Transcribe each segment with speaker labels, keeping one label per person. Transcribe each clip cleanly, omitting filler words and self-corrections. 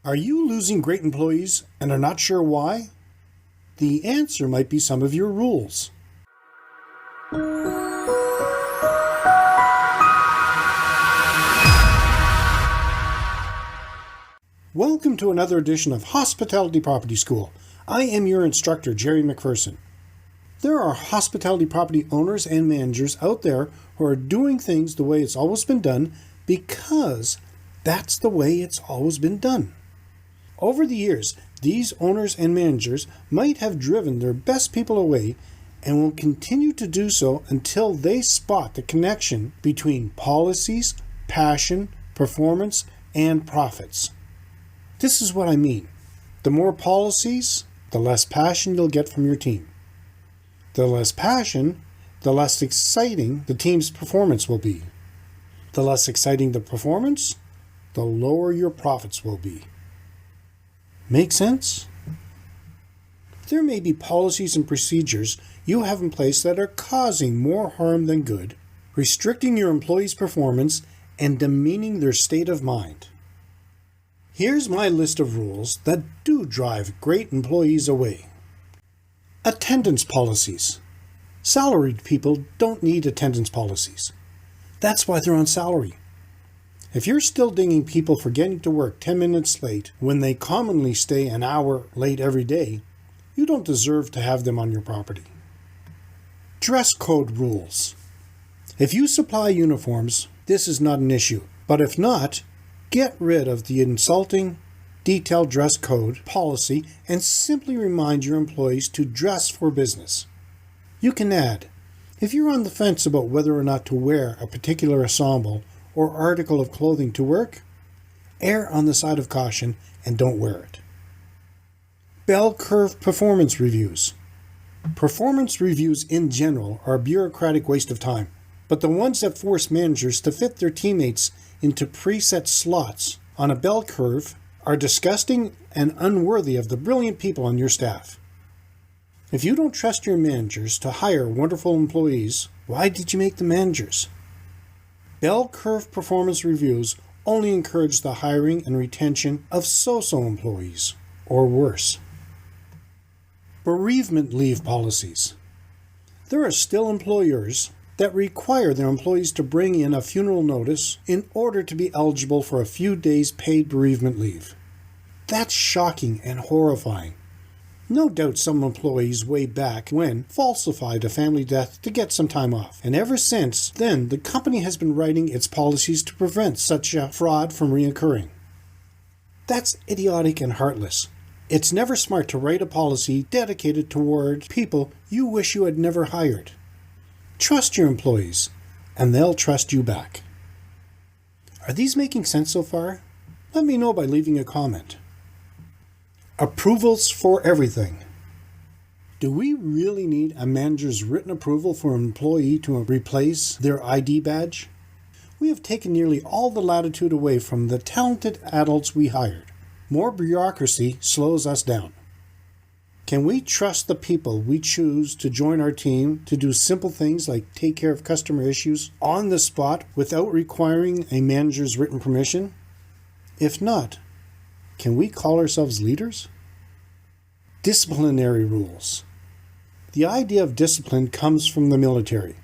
Speaker 1: Are you losing great employees and are not sure why? The answer might be some of your rules. Welcome to another edition of Hospitality Property School. I am your instructor, Jerry McPherson. There are hospitality property owners and managers out there who are doing things the way it's always been done because that's the way it's always been done. Over the years, these owners and managers might have driven their best people away and will continue to do so until they spot the connection between policies, passion, performance, and profits. This is what I mean. The more policies, the less passion you'll get from your team. The less passion, the less exciting the team's performance will be. The less exciting the performance, the lower your profits will be. Make sense? There may be policies and procedures you have in place that are causing more harm than good, restricting your employees' performance, and demeaning their state of mind. Here's my list of rules that do drive great employees away. Attendance policies. Salaried people don't need attendance policies. That's why they're on salary. If you're still dinging people for getting to work 10 minutes late when they commonly stay an hour late every day, you don't deserve to have them on your property. Dress code rules. If you supply uniforms, this is not an issue. But if not, get rid of the insulting, detailed dress code policy and simply remind your employees to dress for business. You can add, if you're on the fence about whether or not to wear a particular ensemble or article of clothing to work, err on the side of caution and don't wear it. Bell curve performance reviews. Performance reviews in general are a bureaucratic waste of time, but the ones that force managers to fit their teammates into preset slots on a bell curve are disgusting and unworthy of the brilliant people on your staff. If you don't trust your managers to hire wonderful employees, why did you make them managers? Bell curve performance reviews only encourage the hiring and retention of so-so employees, or worse. Bereavement-Leave Policies. There are still employers that require their employees to bring in a funeral notice in order to be eligible for a few days paid bereavement leave. That's shocking and horrifying. No doubt some employees way back when falsified a family death to get some time off, and ever since then the company has been writing its policies to prevent such a fraud from reoccurring. That's idiotic and heartless. It's never smart to write a policy dedicated toward people you wish you had never hired. Trust your employees, and they'll trust you back. Are these making sense so far? Let me know by leaving a comment. Approvals for everything. Do we really need a manager's written approval for an employee to replace their ID badge? We have taken nearly all the latitude away from the talented adults we hired. More bureaucracy slows us down. Can we trust the people we choose to join our team to do simple things like take care of customer issues on the spot without requiring a manager's written permission? If not, can we call ourselves leaders? Disciplinary rules. The idea of discipline comes from the military.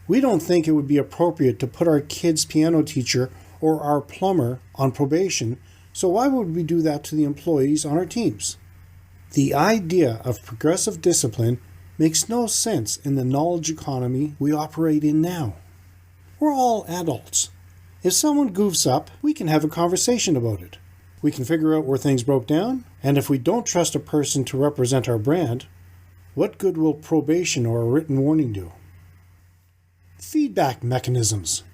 Speaker 1: We don't think it would be appropriate to put our kid's piano teacher or our plumber on probation, so why would we do that to the employees on our teams? The idea of progressive discipline makes no sense in the knowledge economy we operate in now. We're all adults. If someone goofs up, we can have a conversation about it. We can figure out where things broke down, and if we don't trust a person to represent our brand, what good will probation or a written warning do? Feedback mechanisms.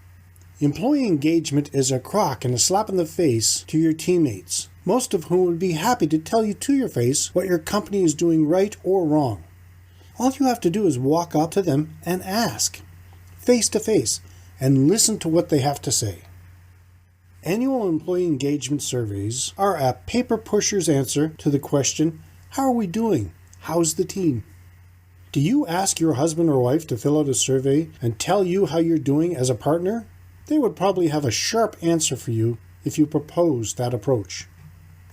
Speaker 1: Employee engagement is a crock and a slap in the face to your teammates, most of whom would be happy to tell you to your face what your company is doing right or wrong. All you have to do is walk up to them and ask, face to face, and listen to what they have to say. Annual employee engagement surveys are a paper pusher's answer to the question, how are we doing? How's the team? Do you ask your husband or wife to fill out a survey and tell you how you're doing as a partner? They would probably have a sharp answer for you if you proposed that approach.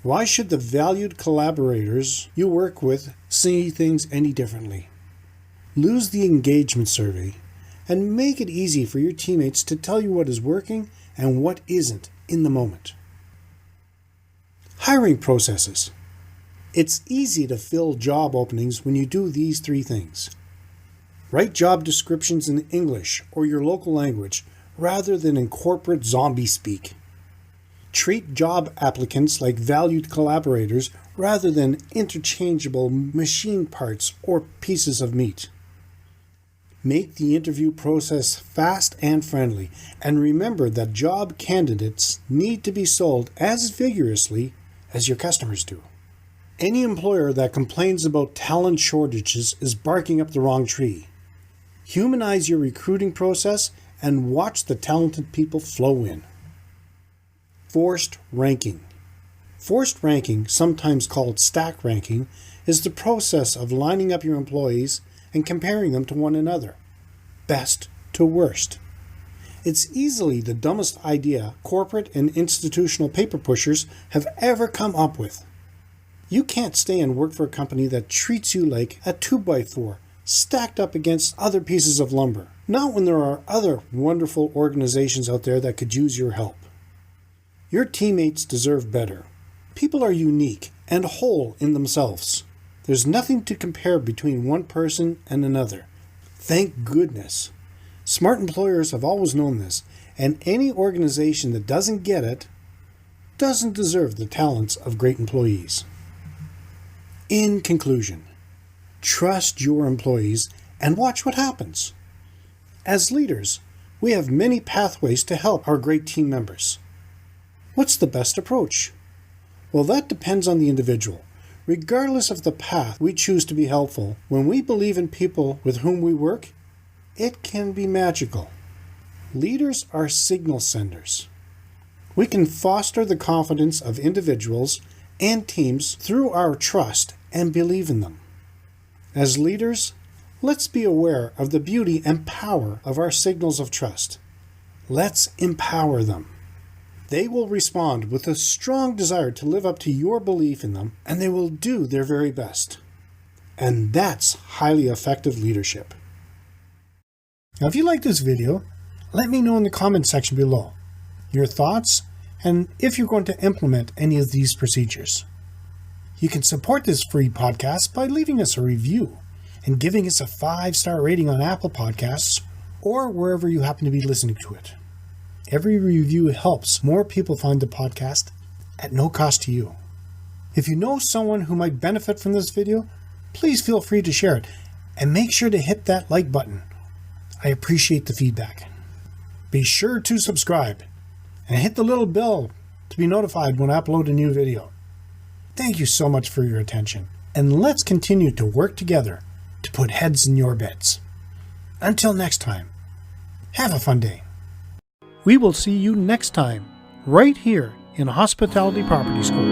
Speaker 1: Why should the valued collaborators you work with see things any differently? Lose the engagement survey and make it easy for your teammates to tell you what is working and what isn't in the moment. Hiring processes. It's easy to fill job openings when you do these 3 things. Write job descriptions in English or your local language rather than in corporate zombie speak. Treat job applicants like valued collaborators rather than interchangeable machine parts or pieces of meat. Make the interview process fast and friendly, and remember that job candidates need to be sold as vigorously as your customers do. Any employer that complains about talent shortages is barking up the wrong tree. Humanize your recruiting process and watch the talented people flow in. Forced ranking. Forced ranking, sometimes called stack ranking, is the process of lining up your employees and comparing them to one another, best to worst. It's easily the dumbest idea corporate and institutional paper pushers have ever come up with. You can't stay and work for a company that treats you like a 2x4 stacked up against other pieces of lumber, not when there are other wonderful organizations out there that could use your help. Your teammates deserve better. People are unique and whole in themselves. There's nothing to compare between one person and another. Thank goodness. Smart employers have always known this, and any organization that doesn't get it doesn't deserve the talents of great employees. In conclusion, trust your employees and watch what happens. As leaders, we have many pathways to help our great team members. What's the best approach? Well, that depends on the individual. Regardless of the path we choose to be helpful, when we believe in people with whom we work, it can be magical. Leaders are signal senders. We can foster the confidence of individuals and teams through our trust and believe in them. As leaders, let's be aware of the beauty and power of our signals of trust. Let's empower them. They will respond with a strong desire to live up to your belief in them, and they will do their very best. And that's highly effective leadership. Now, if you like this video, let me know in the comments section below your thoughts and if you're going to implement any of these procedures. You can support this free podcast by leaving us a review and giving us a 5-star rating on Apple Podcasts or wherever you happen to be listening to it. Every review helps more people find the podcast at no cost to you. If you know someone who might benefit from this video, please feel free to share it and make sure to hit that like button. I appreciate the feedback. Be sure to subscribe and hit the little bell to be notified when I upload a new video. Thank you so much for your attention, and let's continue to work together to put heads in your beds. Until next time, have a fun day. We will see you next time, right here in Hospitality Property School.